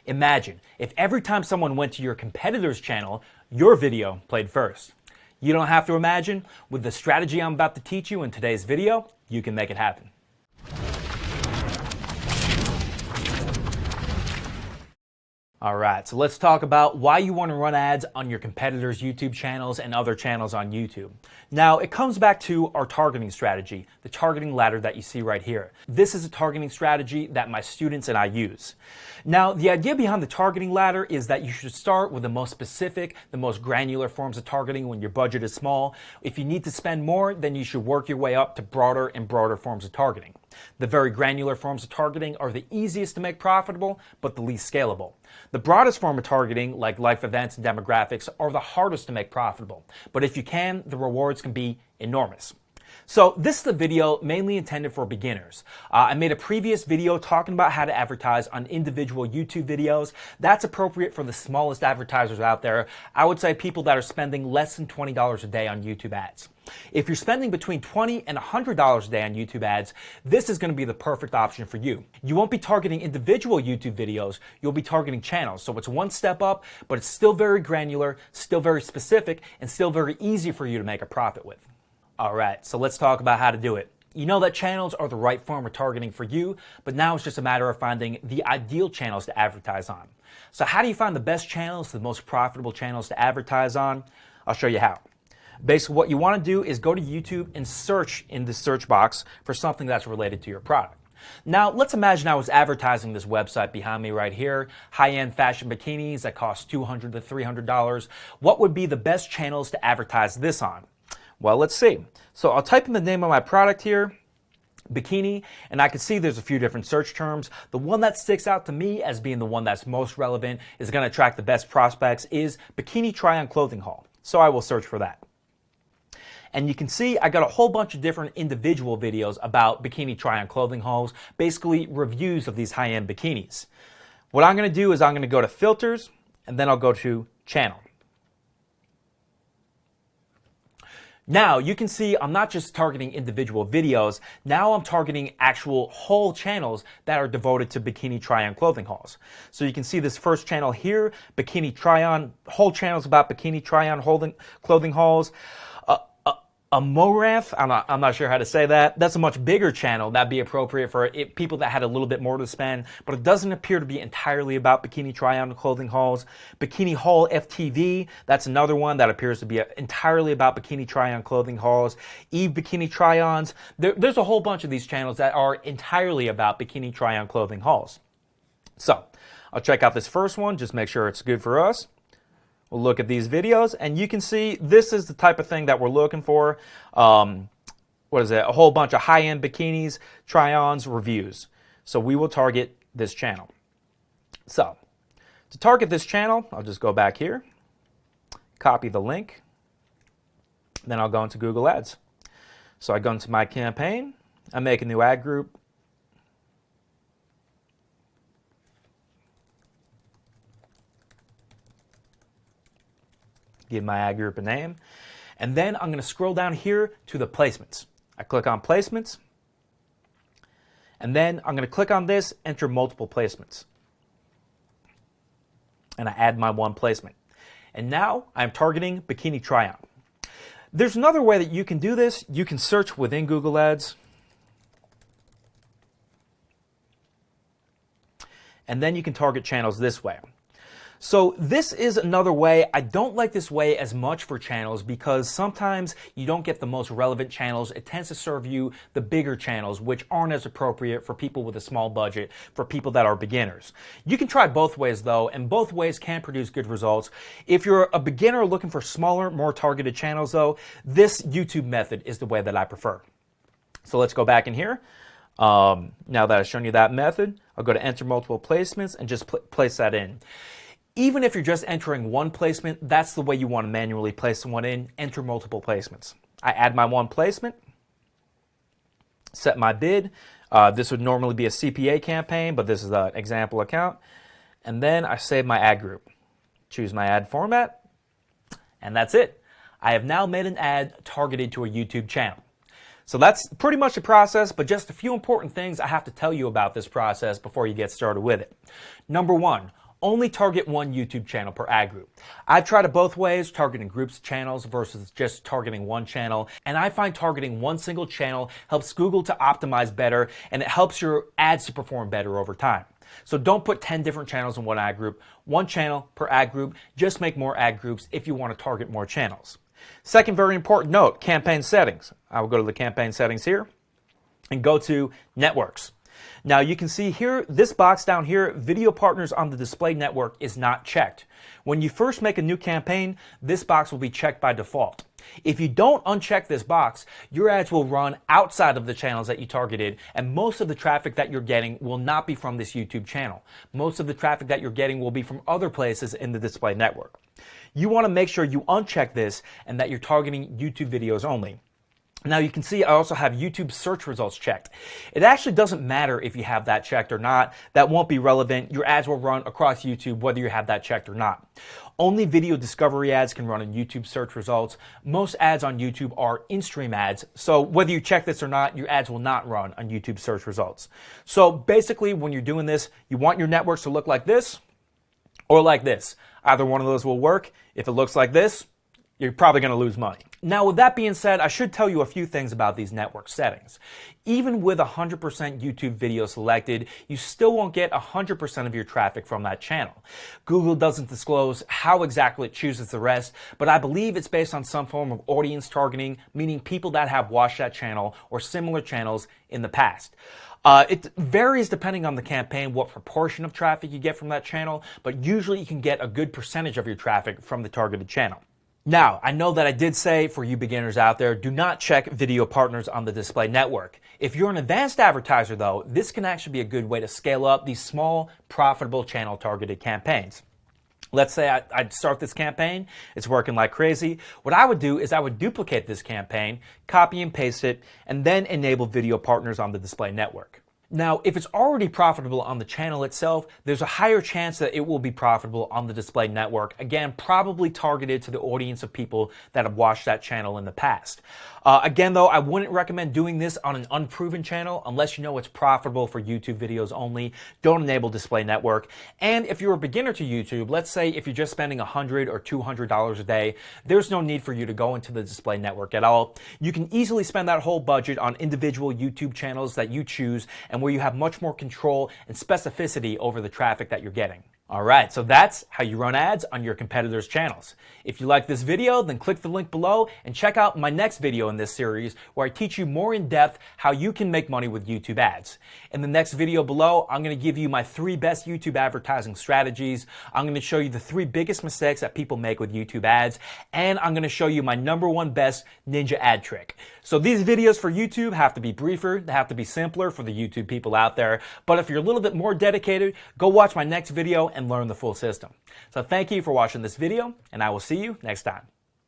Imagine if every time someone went to your competitor's channel, your video played first. You don't have to imagine. With the strategy I'm about to teach you in today's video, you can make it happen. All right, so let's talk about why you want to run ads on your competitors' YouTube channels and other channels on YouTube. Now, it comes back to our targeting strategy, the targeting ladder that you see right here. This is a targeting strategy that my students and I use. Now, the idea behind the targeting ladder is that you should start with the most specific, the most granular forms of targeting when your budget is small. If you need to spend more, then you should work your way up to broader and broader forms of targeting. The very granular forms of targeting are the easiest to make profitable, but the least scalable. The broadest form of targeting, like life events and demographics, are the hardest to make profitable. But if you can, the rewards can be enormous. So this is a video mainly intended for beginners. I made a previous video talking about how to advertise on individual YouTube videos. That's appropriate for the smallest advertisers out there. I would say people that are spending less than $20 a day on YouTube ads. If you're spending between $20 and $100 a day on YouTube ads, this is going to be the perfect option for you. You won't be targeting individual YouTube videos, you'll be targeting channels. So it's one step up, but it's still very granular, still very specific, and still very easy for you to make a profit with. All right, so let's talk about how to do it. You know that channels are the right form of targeting for you, but now it's just a matter of finding the ideal channels to advertise on. So how do you find the best channels, the most profitable channels to advertise on? I'll show you how. Basically, what you want to do is go to YouTube and search in the search box for something that's related to your product. Now, let's imagine I was advertising this website behind me right here, high-end fashion bikinis that cost $200 to $300. What would be the best channels to advertise this on? Well, let's see. So I'll type in the name of my product here, bikini, and I can see there's a few different search terms. The one that sticks out to me as being the one that's most relevant, is going to attract the best prospects, is bikini try-on clothing haul. So I will search for that. And you can see I got a whole bunch of different individual videos about bikini try-on clothing hauls, basically reviews of these high-end bikinis. What I'm going to do is I'm going to go to filters, and then I'll go to channel. Now you can see I'm not just targeting individual videos, now I'm targeting actual whole channels that are devoted to bikini try-on clothing hauls. So you can see this first channel here, bikini try-on, whole channels about bikini try-on clothing hauls. A Morath, I'm not sure how to say that. That's a much bigger channel. That'd be appropriate for people that had a little bit more to spend, but it doesn't appear to be entirely about bikini try-on clothing hauls. Bikini Haul FTV, that's another one that appears to be entirely about bikini try-on clothing hauls. Eve Bikini Try-Ons. There's a whole bunch of these channels that are entirely about bikini try-on clothing hauls. So I'll check out this first one, just make sure it's good for us. We'll look at these videos, and you can see this is the type of thing that we're looking for. What is it? A whole bunch of high-end bikinis, try-ons, reviews. So we will target this channel. So to target this channel, I'll just go back here, copy the link, then I'll go into Google Ads. So I go into my campaign, I make a new ad group, give my ad group a name, and then I'm going to scroll down here to the placements. I click on placements, and then I'm going to click on this, enter multiple placements, and I add my one placement. And now I'm targeting bikini try-on. There's another way that you can do this. You can search within Google Ads, and then you can target channels this way. So this is another way. I don't like this way as much for channels because sometimes you don't get the most relevant channels. It tends to serve you the bigger channels, which aren't as appropriate for people with a small budget, for people that are beginners. You can try both ways though, and both ways can produce good results. If you're a beginner looking for smaller, more targeted channels though, this YouTube method is the way that I prefer. So let's go back in here. Now that I've shown you that method, I'll go to enter multiple placements and just place that in. Even if you're just entering one placement, that's the way you want to manually place one in. Enter multiple placements. I add my one placement, set my bid. This would normally be a CPA campaign, but this is an example account. And then I save my ad group. Choose my ad format, and that's it. I have now made an ad targeted to a YouTube channel. So that's pretty much the process, but just a few important things I have to tell you about this process before you get started with it. Number one, only target one YouTube channel per ad group. I've tried it both ways, targeting groups of channels versus just targeting one channel, and I find targeting one single channel helps Google to optimize better, and it helps your ads to perform better over time. So don't put 10 different channels in one ad group, one channel per ad group. Just make more ad groups if you want to target more channels. Second very important note, campaign settings. I will go to the campaign settings here and go to networks. Now you can see here, this box down here, video partners on the display network is not checked. When you first make a new campaign, this box will be checked by default. If you don't uncheck this box, your ads will run outside of the channels that you targeted, and most of the traffic that you're getting will not be from this YouTube channel. Most of the traffic that you're getting will be from other places in the display network. You want to make sure you uncheck this and that you're targeting YouTube videos only. Now you can see I also have YouTube search results checked. It actually doesn't matter if you have that checked or not. That won't be relevant. Your ads will run across YouTube whether you have that checked or not. Only video discovery ads can run in YouTube search results. Most ads on YouTube are in-stream ads, so whether you check this or not, your ads will not run on YouTube search results. So basically when you're doing this, you want your networks to look like this or like this. Either one of those will work. If it looks like this, you're probably going to lose money. Now, with that being said, I should tell you a few things about these network settings. Even with 100% YouTube video selected, you still won't get 100% of your traffic from that channel. Google doesn't disclose how exactly it chooses the rest, but I believe it's based on some form of audience targeting, meaning people that have watched that channel or similar channels in the past. It varies depending on the campaign what proportion of traffic you get from that channel, but usually you can get a good percentage of your traffic from the targeted channel. Now, I know that I did say for you beginners out there, do not check video partners on the display network. If you're an advanced advertiser though, this can actually be a good way to scale up these small, profitable channel targeted campaigns. Let's say I'd start this campaign, it's working like crazy. What I would do is I would duplicate this campaign, copy and paste it, and then enable video partners on the display network. Now, if it's already profitable on the channel itself, there's a higher chance that it will be profitable on the display network. Again, probably targeted to the audience of people that have watched that channel in the past. Again, though, I wouldn't recommend doing this on an unproven channel unless you know it's profitable for YouTube videos only. Don't enable display network. And if you're a beginner to YouTube, let's say if you're just spending $100 or $200 a day, there's no need for you to go into the display network at all. You can easily spend that whole budget on individual YouTube channels that you choose and where you have much more control and specificity over the traffic that you're getting. All right, so that's how you run ads on your competitors' channels. If you like this video, then click the link below and check out my next video in this series where I teach you more in depth how you can make money with YouTube ads. In the next video below, I'm going to give you my 3 best YouTube advertising strategies. I'm going to show you the 3 biggest mistakes that people make with YouTube ads, and I'm going to show you my #1 best ninja ad trick. So these videos for YouTube have to be briefer, they have to be simpler for the YouTube people out there, but if you're a little bit more dedicated, go watch my next video and learn the full system. So thank you for watching this video, and I will see you next time.